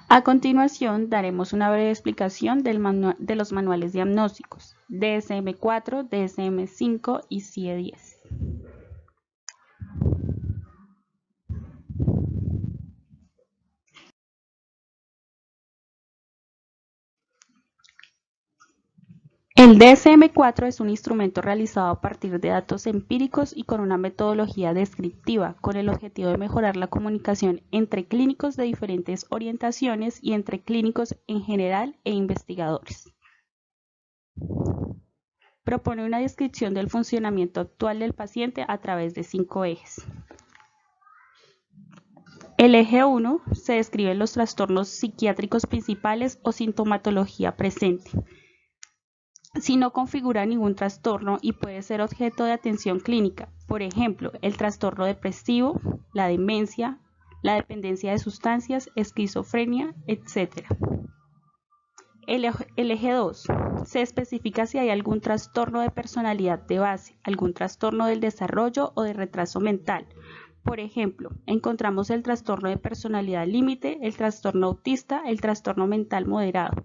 A continuación, daremos una breve explicación de los manuales diagnósticos DSM-4, DSM-5 y CIE-10. El DSM-4 es un instrumento realizado a partir de datos empíricos y con una metodología descriptiva, con el objetivo de mejorar la comunicación entre clínicos de diferentes orientaciones y entre clínicos en general e investigadores. Propone una descripción del funcionamiento actual del paciente a través de 5 ejes. El eje 1 se describen los trastornos psiquiátricos principales o sintomatología presente. Si no configura ningún trastorno y puede ser objeto de atención clínica, por ejemplo, el trastorno depresivo, la demencia, la dependencia de sustancias, esquizofrenia, etc. El eje 2 se especifica si hay algún trastorno de personalidad de base, algún trastorno del desarrollo o de retraso mental. Por ejemplo, encontramos el trastorno de personalidad límite, el trastorno autista, el trastorno mental moderado.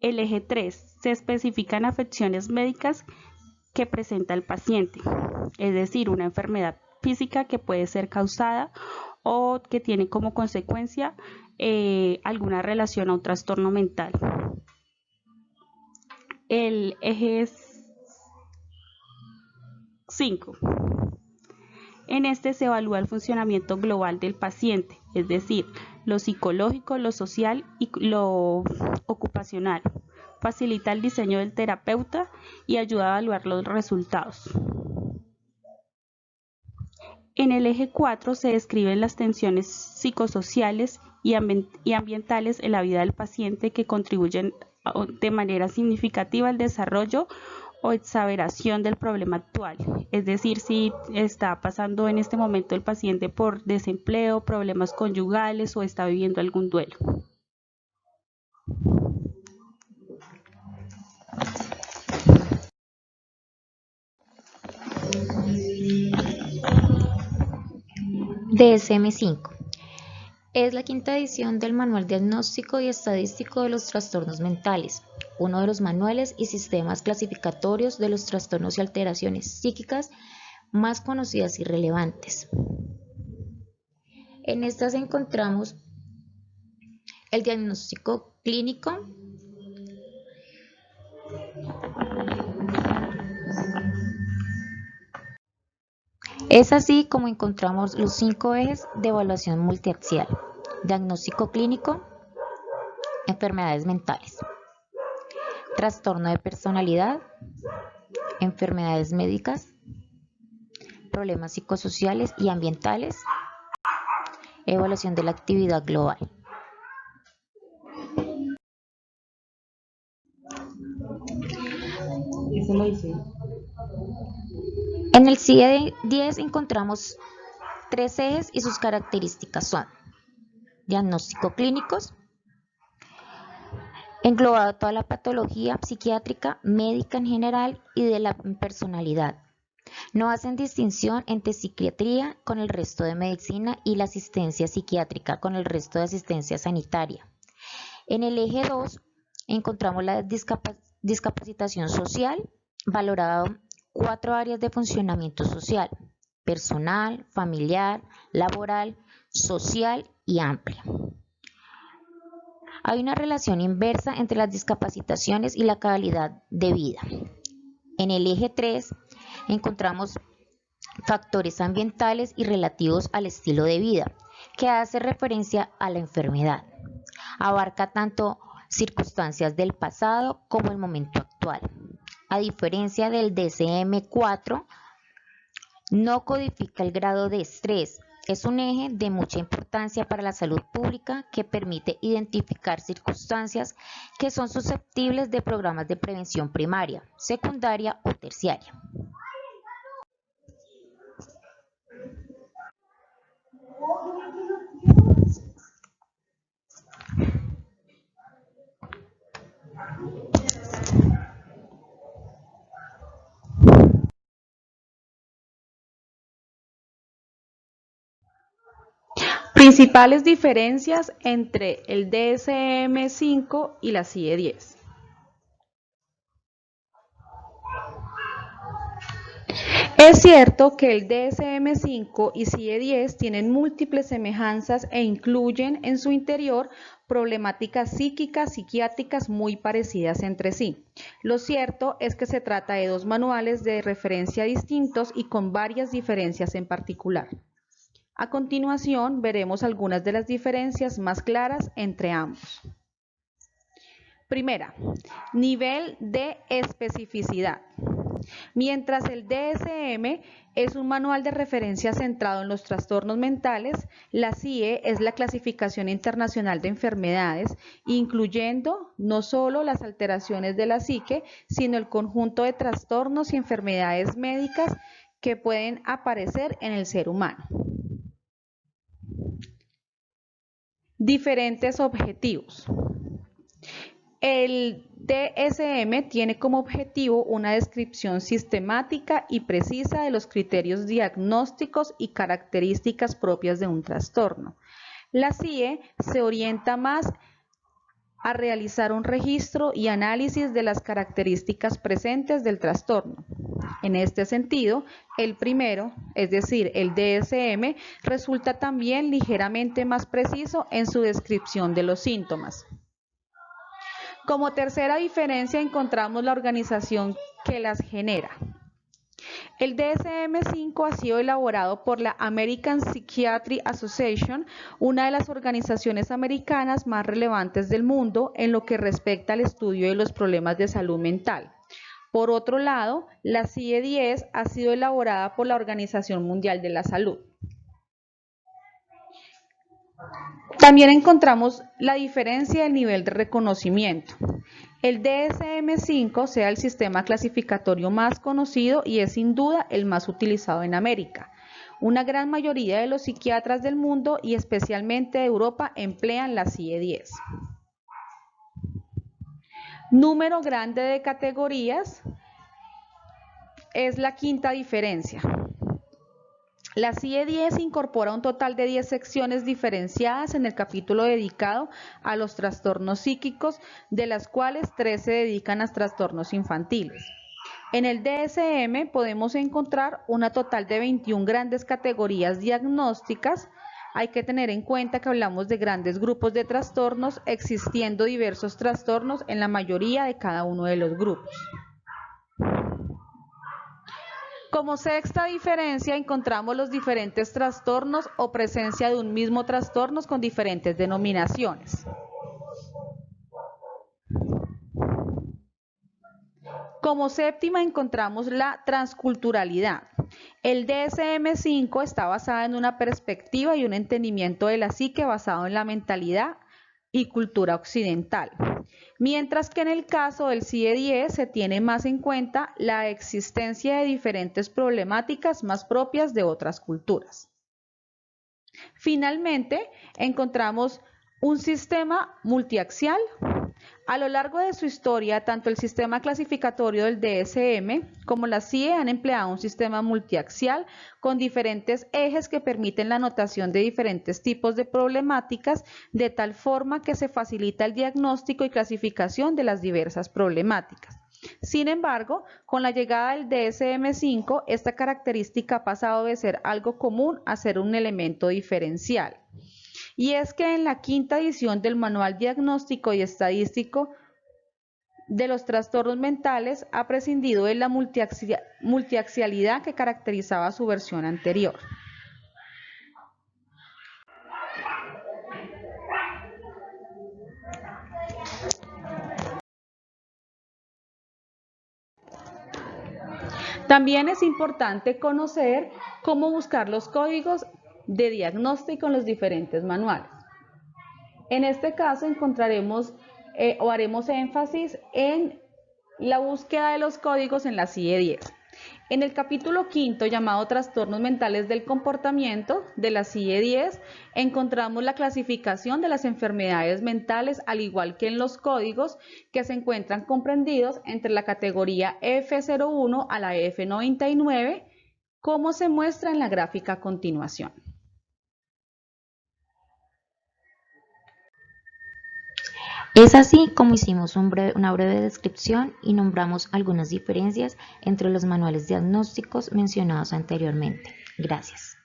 El eje 3 se especifican afecciones médicas que presenta el paciente, es decir, una enfermedad física que puede ser causada o que tiene como consecuencia alguna relación a un trastorno mental. El eje 5. En este se evalúa el funcionamiento global del paciente, es decir, lo psicológico, lo social y lo ocupacional. Facilita el diseño del terapeuta y ayuda a evaluar los resultados. En el eje 4 se describen las tensiones psicosociales y ambientales en la vida del paciente que contribuyen de manera significativa al desarrollo o exageración del problema actual, es decir, si está pasando en este momento el paciente por desempleo, problemas conyugales o está viviendo algún duelo. DSM-5 es la quinta edición del Manual Diagnóstico y Estadístico de los Trastornos Mentales, uno de los manuales y sistemas clasificatorios de los trastornos y alteraciones psíquicas más conocidas y relevantes. En estas encontramos el diagnóstico clínico, es así como encontramos los 5 ejes de evaluación multiaxial: diagnóstico clínico, enfermedades mentales, trastorno de personalidad, enfermedades médicas, problemas psicosociales y ambientales, evaluación de la actividad global. Eso lo hice. En el CIE-10 encontramos 3 ejes y sus características son: diagnóstico clínicos, englobado toda la patología psiquiátrica, médica en general y de la personalidad. No hacen distinción entre psiquiatría con el resto de medicina y la asistencia psiquiátrica con el resto de asistencia sanitaria. En el eje 2 encontramos la discapacitación social, valorado 4 áreas de funcionamiento social: personal, familiar, laboral, social y amplia. Hay una relación inversa entre las discapacitaciones y la calidad de vida. En el eje 3 encontramos factores ambientales y relativos al estilo de vida, que hace referencia a la enfermedad. Abarca tanto circunstancias del pasado como el momento actual. A diferencia del DSM-4, no codifica el grado de estrés. Es un eje de mucha importancia para la salud pública que permite identificar circunstancias que son susceptibles de programas de prevención primaria, secundaria o terciaria. Principales diferencias entre el DSM-5 y la CIE-10. Es cierto que el DSM-5 y CIE-10 tienen múltiples semejanzas e incluyen en su interior problemáticas psíquicas, psiquiátricas muy parecidas entre sí. Lo cierto es que se trata de dos manuales de referencia distintos y con varias diferencias en particular. A continuación veremos algunas de las diferencias más claras entre ambos. Primera, nivel de especificidad. Mientras el DSM es un manual de referencia centrado en los trastornos mentales, la CIE es la clasificación internacional de enfermedades, incluyendo no solo las alteraciones de la psique, sino el conjunto de trastornos y enfermedades médicas que pueden aparecer en el ser humano. Diferentes objetivos. El DSM tiene como objetivo una descripción sistemática y precisa de los criterios diagnósticos y características propias de un trastorno. La CIE se orienta más a realizar un registro y análisis de las características presentes del trastorno. En este sentido, el primero, es decir, el DSM, resulta también ligeramente más preciso en su descripción de los síntomas. Como tercera diferencia encontramos la organización que las genera. El DSM-5 ha sido elaborado por la American Psychiatry Association, una de las organizaciones americanas más relevantes del mundo en lo que respecta al estudio de los problemas de salud mental. Por otro lado, la CIE-10 ha sido elaborada por la Organización Mundial de la Salud. También encontramos la diferencia del nivel de reconocimiento. El DSM-5 sea el sistema clasificatorio más conocido y es sin duda el más utilizado en América. Una gran mayoría de los psiquiatras del mundo y especialmente de Europa emplean la CIE-10. Número grande de categorías es la quinta diferencia. La CIE-10 incorpora un total de 10 secciones diferenciadas en el capítulo dedicado a los trastornos psíquicos, de las cuales 3 se dedican a trastornos infantiles. En el DSM podemos encontrar una total de 21 grandes categorías diagnósticas. Hay que tener en cuenta que hablamos de grandes grupos de trastornos, existiendo diversos trastornos en la mayoría de cada uno de los grupos. Como sexta diferencia encontramos los diferentes trastornos o presencia de un mismo trastorno con diferentes denominaciones. Como séptima encontramos la transculturalidad. El DSM-5 está basado en una perspectiva y un entendimiento de la psique basado en la mentalidad y cultura occidental, mientras que en el caso del CIE-10 se tiene más en cuenta la existencia de diferentes problemáticas más propias de otras culturas. Finalmente, encontramos un sistema multiaxial. A lo largo de su historia, tanto el sistema clasificatorio del DSM como la CIE han empleado un sistema multiaxial con diferentes ejes que permiten la notación de diferentes tipos de problemáticas, de tal forma que se facilita el diagnóstico y clasificación de las diversas problemáticas. Sin embargo, con la llegada del DSM-5, esta característica ha pasado de ser algo común a ser un elemento diferencial. Y es que en la quinta edición del Manual Diagnóstico y Estadístico de los Trastornos Mentales ha prescindido de la multiaxialidad que caracterizaba su versión anterior. También es importante conocer cómo buscar los códigos de diagnóstico en los diferentes manuales. En este caso encontraremos o haremos énfasis en la búsqueda de los códigos en la CIE-10. En el capítulo quinto, llamado Trastornos Mentales del Comportamiento, de la CIE-10, encontramos la clasificación de las enfermedades mentales, al igual que en los códigos que se encuentran comprendidos entre la categoría F01 a la F99, como se muestra en la gráfica a continuación. Es así como hicimos una breve descripción y nombramos algunas diferencias entre los manuales diagnósticos mencionados anteriormente. Gracias.